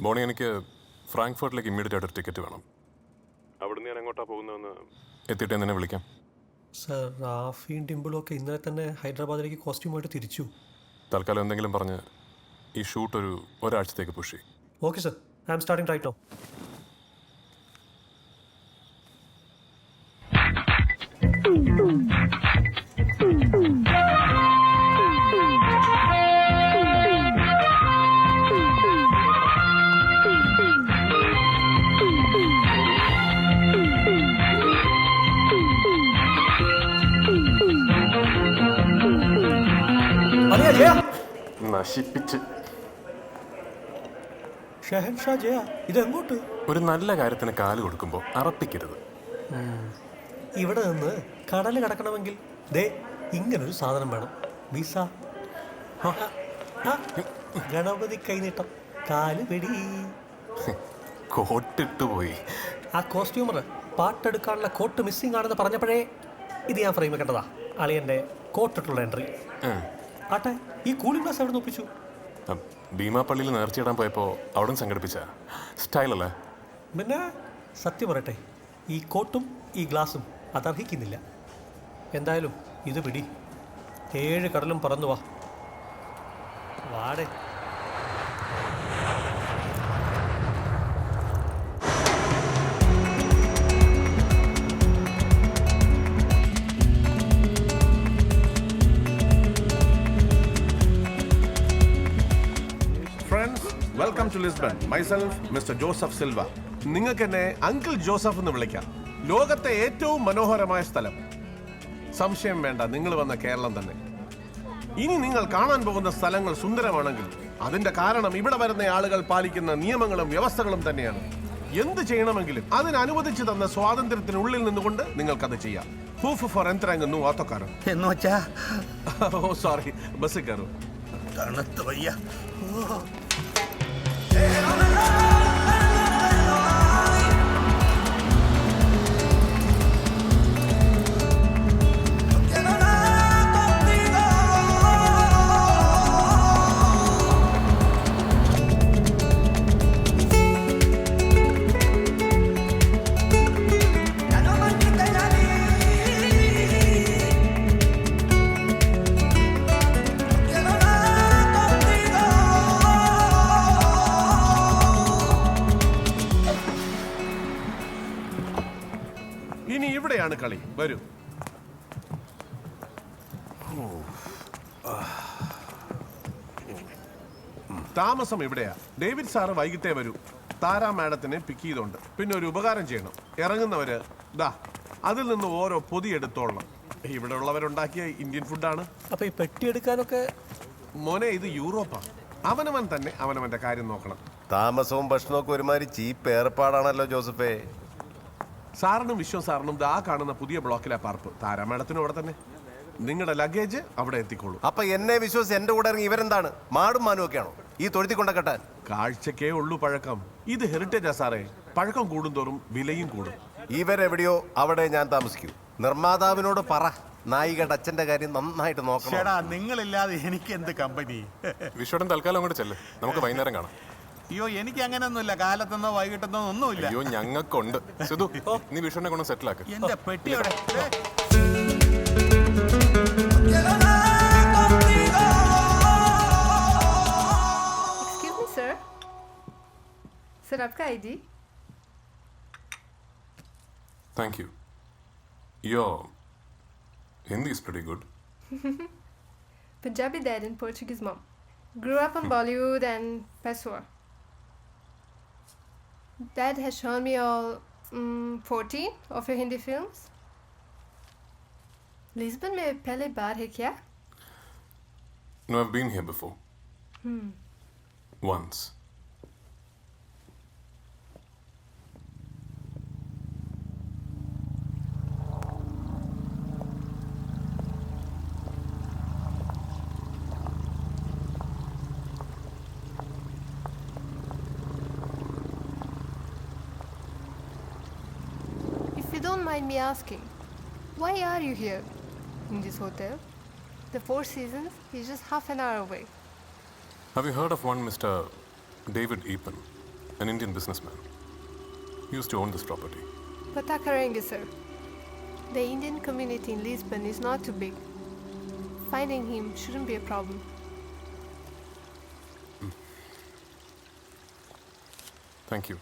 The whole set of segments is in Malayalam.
ബോണി, എനിക്ക് ഫ്രാങ്ക്ഫർട്ടിലേക്ക് ഇമ്മീഡിയറ്റ് ആയിട്ടൊരു ടിക്കറ്റ് വേണം. അവിടുന്ന് ഞാൻ എങ്ങോട്ടാണ് പോകുന്നതെന്ന് എത്തിയിട്ട് എന്നെ വിളിക്കാം. സർ, റാഫിയും ഡിംപിളും ഒക്കെ ഇന്നലെ തന്നെ ഹൈദരാബാദിലേക്ക് കോസ്റ്റ്യൂമായിട്ട് തിരിച്ചു. തൽക്കാലം എന്തെങ്കിലും പറഞ്ഞ് ഈ ഷൂട്ട് ഒരാഴ്ചത്തേക്ക് പുഷ് ചെയ്യും. Okay sir, I am starting right now. നശിപ്പിച്ച് ഷെഹൻഷാ ജയ, ഇതെങ്ങോട്ട്? ഒരു നല്ല കാര്യത്തിന് കാല് കൊടുക്കുമ്പോൾ അറപ്പിക്കരുത്. ഇവിടെ നിന്ന് കടൽ കടക്കണമെങ്കിൽ ദേ ഇങ്ങനൊരു സാധനം വേണം, വിസ. ഗണപതി കൈനീട്ടം, കാല് വെടി. കോട്ടിട്ട് പോയി. ആ കോസ്റ്റ്യൂമർ പാട്ടെടുക്കാനുള്ള കോട്ട് മിസ്സിംഗ് ആണെന്ന് പറഞ്ഞപ്പോഴേ ഇത് ഞാൻ ഫ്രെയിം വെക്കേണ്ടതാ. അളിയൻ്റെ കോട്ടിട്ടുള്ള എൻട്രി. ആട്ടെ, ഈ കൂളിംഗ് ഗ്ലാസ് എവിടെ നിന്ന് ഒപ്പിച്ചു? ഭീമാപ്പള്ളിയിൽ നേർച്ചയിടാൻ പോയപ്പോൾ അവിടെ സംഘടിപ്പിച്ച സ്റ്റൈലല്ലേ? പിന്നെ സത്യം പറയട്ടെ, ഈ കോട്ടും ഈ ഗ്ലാസും അതർഹിക്കുന്നില്ല. എന്തായാലും ഇത് പിടി, 7 കടലും പറന്നു വാ. വാടേ. Welcome to Lisbon. Myself mister Joseph Silva. നിങ്ങൾക്ക് എന്നെ അങ്കിൾ ജോസഫ് എന്ന് വിളിക്കാം. ലോകത്തെ ഏറ്റവും മനോഹരമായ സ്ഥലം. സംശയം വേണ്ട, നിങ്ങൾ വന്ന കേരളം തന്നെ. ഇനി നിങ്ങൾ കാണാൻ പോകുന്ന സ്ഥലങ്ങൾ സുന്ദരമാണെങ്കിൽ അതിന്റെ കാരണം ഇവിടെ വരുന്ന ആളുകൾ പാലിക്കുന്ന നിയമങ്ങളും വ്യവസ്ഥകളും തന്നെയാണ്. എന്ത് ചെയ്യണമെങ്കിലും അതിന് അനുവദിച്ചു തന്ന സ്വാതന്ത്ര്യത്തിനുള്ളിൽ നിന്നുകൊണ്ട് നിങ്ങൾക്കത് ചെയ്യാം. ഹൂഫ് ഫോർ എന്തരങ്ങുന്നു ഓത്തോക്കാരൻ എന്ന് വെച്ചാ? ഓ സോറി, ബസ് കയറും. തണുത്ത വയ്യ. ഇനി ഇവിടെയാണ് കളി. വരൂ. താമസം ഇവിടെയാ. ഡേവിഡ് സാറ് വൈകിട്ടേ വരൂ. താര മാഡത്തിനെ പിക്ക് ചെയ്തോണ്ട്. പിന്നെ ഒരു ഉപകാരം ചെയ്യണം, ഇറങ്ങുന്നവര് ദാ അതിൽ നിന്ന് ഓരോ പൊതി എടുത്തോളണം. ഇവിടെ ഉള്ളവരുണ്ടാക്കിയ ഇന്ത്യൻ ഫുഡാണ്. അപ്പൊ ഈ പെട്ടി എടുക്കാനൊക്കെ? മോനെ, ഇത് യൂറോപ്പാണ്. അവനവൻ തന്നെ അവനവന്റെ കാര്യം നോക്കണം. താമസവും ഭക്ഷണമൊക്കെ ഒരുമാതിരി ചീപ്പ് ഏർപ്പാടാണല്ലോ ജോസഫേ. സാറിനും വിശ്വം സാറിനും ദാ കാണുന്ന പുതിയ ബ്ലോക്കിലെ പാർപ്പ്. താര മാഡത്തിനും അവിടെ തന്നെ. നിങ്ങളുടെ ലഗേജ് അവിടെ എത്തിക്കോളൂ. അപ്പൊ എന്നെ വിശ്വസിച്ച് എന്റെ കൂടെ ഇറങ്ങി ഇവരെന്താണ് മാടും മാനും ഒക്കെയാണോ ഈ തൊഴുത്തി കൊണ്ട കെട്ടാൻ? കാഴ്ചക്കേ ഉള്ളൂ പഴക്കം. ഇത് ഹെറിറ്റേജാ സാറേ. പഴക്കം കൂടുന്തോറും വിലയും കൂടും. ഇവരെവിടെയോ അവിടെ ഞാൻ താമസിക്കൂ. നിർമ്മാതാവിനോട് പറ, നായികയുടെ അച്ഛന്റെ കാര്യം നന്നായിട്ട് നോക്കണം. നിങ്ങളില്ലാതെ എനിക്ക് എന്ത് കമ്പനി? വിശ്വടൻ തൽക്കാലം അങ്ങോട്ട് ചെല്ല്, നമുക്ക് വൈകുന്നേരം കാണാം. അയ്യോ, എനിക്ക് അങ്ങനെയൊന്നുമില്ല. കാലത്തെന്നോ വൈകിട്ടെന്നോ ഒന്നുമില്ല. അയ്യോ, ഞങ്ങൾക്കുണ്ട്. സിധു, നീ വിശ്വനെ കൊണ്ട് സെറ്റിലാക്ക്. എന്റെ പെട്ടിയോടെ Excuse me, sir. Sir, आपका ID? Thank you. Your Hindi is pretty good. Punjabi dad and Portuguese mom. Grew up in Bollywood and Peshawar. Dad has shown me all 14 of your Hindi films. Lisbon में पहले बार है क्या? No, I've been here before. Once. If you don't mind me asking, why are you here in this hotel? The Four Seasons is just half an hour away. Have you heard of one Mr. David Eapen? an Indian businessman. He used to own this property. Patakarangi, sir. The Indian community in Lisbon is not too big. Finding him shouldn't be a problem. Thank you.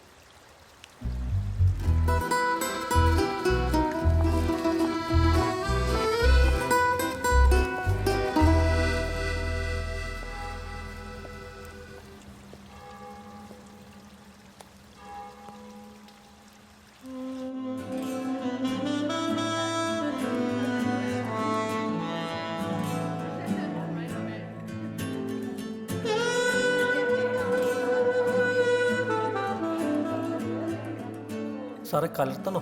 സാറേ കലർത്തണോ?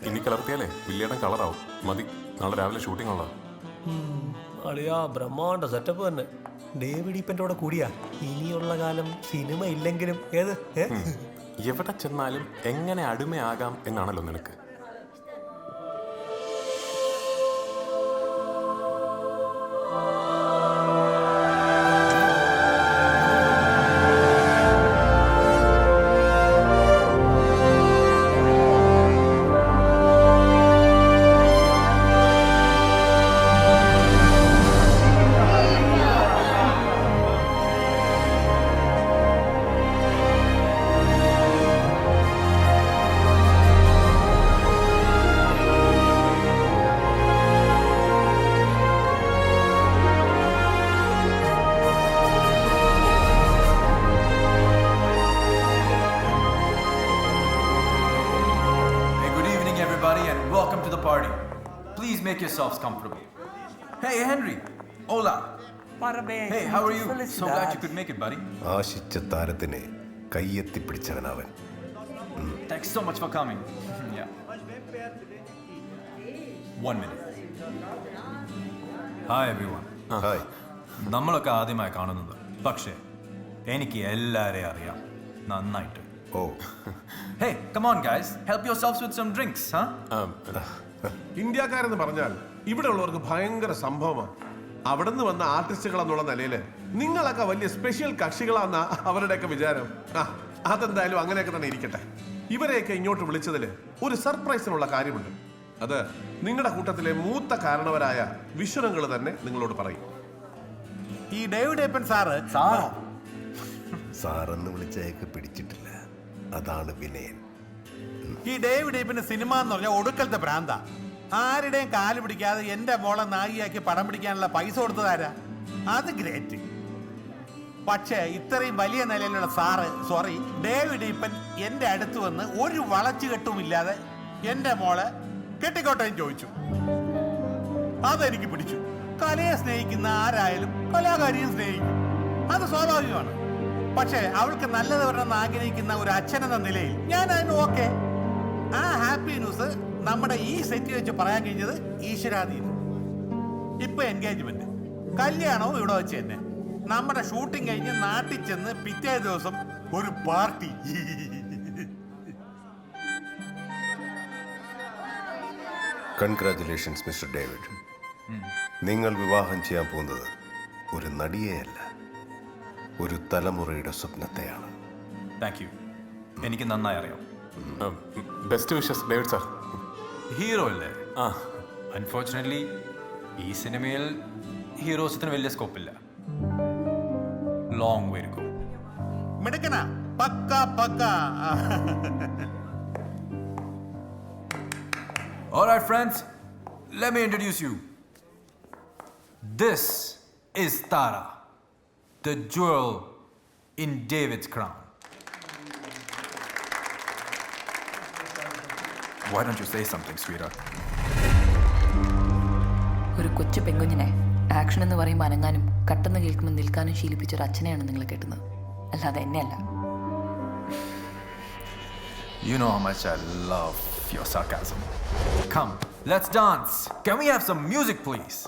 ഇനി കലർത്തിയാലേ വില്ലേടം കളറാവും. മതി, നാളെ രാവിലെ ഷൂട്ടിംഗ് ഉള്ളതാ. അളിയാ ബ്രഹ്മാണ്ട സെറ്റപ്പ് തന്നെ. ഡേവിഡ് ഈപ്പൻ്റെ കൂടെ കൂടിയാ ഇനിയുള്ള കാലം സിനിമ ഇല്ലെങ്കിലും ഏത് എവിടെ ചെന്നാലും എങ്ങനെ അടിമയാകാം എന്നാണല്ലോ നിനക്ക്. Welcome to the party. Please make yourselves comfortable. Hey, Henry. Hola. Hey, how are you? So glad you could make it, buddy. ആശിച്ച താരത്തിനെ കയ്യെത്തിപ്പിടിച്ചവനവൻ. Thanks so much for coming. Yeah. 1 minute. Hi, everyone. Hi. നമ്മളൊക്കെ ആദ്യമായി കാണുന്നത്, പക്ഷേ എനിക്ക് എല്ലാവരെയും അറിയാം നന്നായിട്ട്. ഓ, Hey, come on, guys. Help yourselves with some drinks, huh? ഇന്ത്യക്കാരെന്ന് പറഞ്ഞാൽ ഇവിടെ ഉള്ളവർക്ക് ഭയങ്കര സംഭവമാണ്. അവിടെ നിന്ന് വന്ന ആർട്ടിസ്റ്റുകൾ എന്നുള്ള നിലയിൽ നിങ്ങളൊക്കെ വലിയ സ്പെഷ്യൽ കക്ഷികളാന്ന അവരുടെയൊക്കെ വിചാരം. അതെന്തായാലും അങ്ങനെയൊക്കെ തന്നെ ഇരിക്കട്ടെ. ഇവരെയൊക്കെ ഇങ്ങോട്ട് വിളിച്ചതിൽ ഒരു സർപ്രൈസിനുള്ള കാര്യമുണ്ട്. അത് നിങ്ങളുടെ കൂട്ടത്തിലെ മൂത്ത കാരണവരായ വിശ്വനങ്ങൾ തന്നെ നിങ്ങളോട് പറയും. ഈ ഡേവിഡ് ഏപ്പൻ സാറ് സാറെന്ന് വിളിച്ചയൊക്കെ പിടിച്ചിട്ടില്ല. അതാണ് വിനയൻ. ഈ ഡേവിഡ് ഏപ്പന് സിനിമ എന്ന് പറഞ്ഞാൽ ഒടുക്കലത്തെ ഭ്രാന്ത. ആരുടെയും കാല് പിടിക്കാതെ എന്റെ മോളെ നായിയാക്കി പടം പിടിക്കാനുള്ള പൈസ കൊടുത്തതാരാ? അത് ഗ്രേറ്റ്. പക്ഷേ ഇത്രയും വലിയ നിലയിലുള്ള സാറ്, സോറി, ഡേവിഡ് ഈപ്പൻ എന്റെ അടുത്ത് വന്ന് ഒരു വളച്ചുകെട്ടുമില്ലാതെ എന്റെ മോളെ കെട്ടിക്കോട്ടേന്ന് ചോദിച്ചു. അതെനിക്ക് പിടിച്ചു. കലയെ സ്നേഹിക്കുന്ന ആരായാലും കലാകാരിയും സ്നേഹിക്കും, അത് സ്വാഭാവികമാണ്. പക്ഷേ അവൾക്ക് നല്ലത് വരണമെന്ന് ആഗ്രഹിക്കുന്ന ഒരു അച്ഛനെന്ന നിലയിൽ ഞാൻ അതിന് ഓക്കെ. ആ ഹാപ്പി ന്യൂസ് നമ്മുടെ ഈ സെറ്റ് വെച്ച് പറയാൻ കഴിഞ്ഞത് ഈശ്വരാധീനം. ഇപ്പൊ എൻഗേജ്മെന്റ്, കല്യാണവും ഇവിടെ വെച്ച് തന്നെ. നമ്മുടെ ഷൂട്ടിംഗ് കഴിഞ്ഞ് നാട്ടിൽ ചെന്ന് പിറ്റേ ദിവസം ഒരു പാർട്ടി. Congratulations mister David. നിങ്ങൾ വിവാഹം ചെയ്യാൻ പോകുന്നത് ഒരു നടിയെയല്ല, ഒരു തലമുറയുടെ സ്വപ്നത്തെയാണ്. Thank you. എനിക്ക് നന്നായി അറിയാം. Best wishes David sir. Hero അല്ലേ? ആ, അൺഫോർച്ചുനേറ്റ്ലി ഈ സിനിമയിൽ ഹീറോസിന് വലിയ സ്കോപ്പില്ല. Long way to go. മിടുക്കന പക്ക പക്ക. All right, friends, let me introduce you. This is Tara, the jewel in David's crown. Why don't you say something, sweetheart? ഒരു കൊച്ചു പെങ്കുഞ്ഞിനെ ആക്ഷൻ എന്ന് പറയുമ്പോൾ അനങ്ങാനും കട്ടെന്ന് കേൾക്കുമ്പോൾ നിൽക്കാനും ശീലിപ്പിച്ച ഒരു അച്ഛനെയാണ് നിങ്ങൾ കേട്ടുന്നത്, അല്ലാതെ എന്നെയല്ല. You know how much I love your sarcasm. Come, let's dance. Can we have some music, please?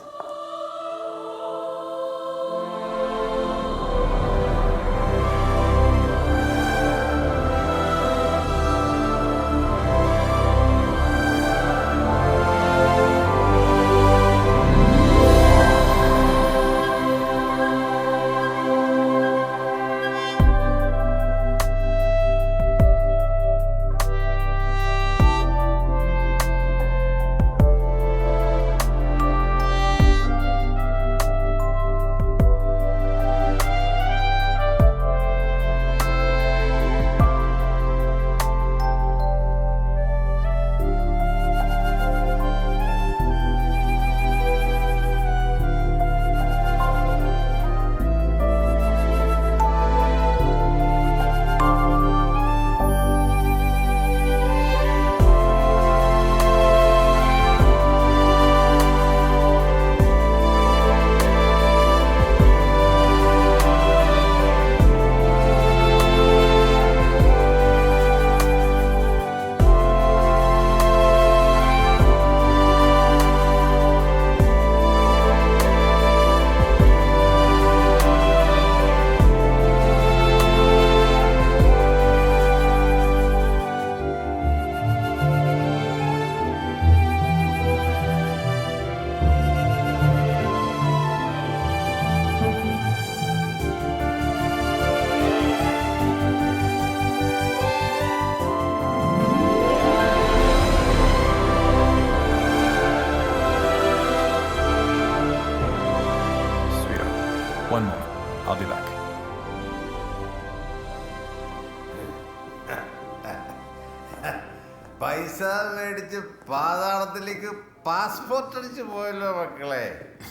മേടിച്ച് പാതാളത്തിലേക്ക് പാസ്പോർട്ട് അടിച്ച് പോയല്ലോ മക്കളെ.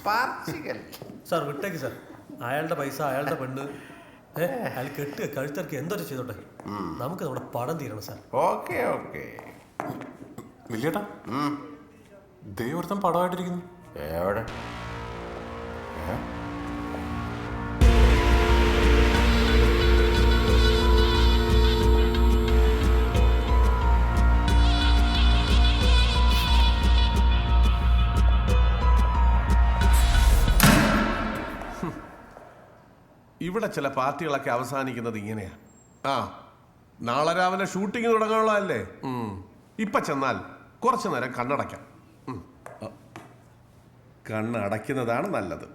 പാർച്ചിക്കൽ. സാർ വിട്ടേക്ക് സാർ. അയാളുടെ പൈസ, അയാളുടെ പെണ്ണ്, അയാൾ കെട്ട് കഴുത്തിറക്കി എന്തൊരു ചെയ്തോട്ടെ. നമുക്ക് നമ്മുടെ പടം തീരണം സാർ. Okay okay. വലിയേട്ടാ, ദൈവം പടമായിട്ടിരിക്കുന്നു. എവിടെ? ഇവിടെ ചില പാർട്ടികളൊക്കെ അവസാനിക്കുന്നത് ഇങ്ങനെയാ. നാളെ രാവിലെ ഷൂട്ടിംഗ് തുടങ്ങാനുള്ളതല്ലേ. ഇപ്പൊ ചെന്നാൽ കുറച്ചു നേരം കണ്ണടയ്ക്കാം. കണ്ണടയ്ക്കുന്നതാണ് നല്ലത്.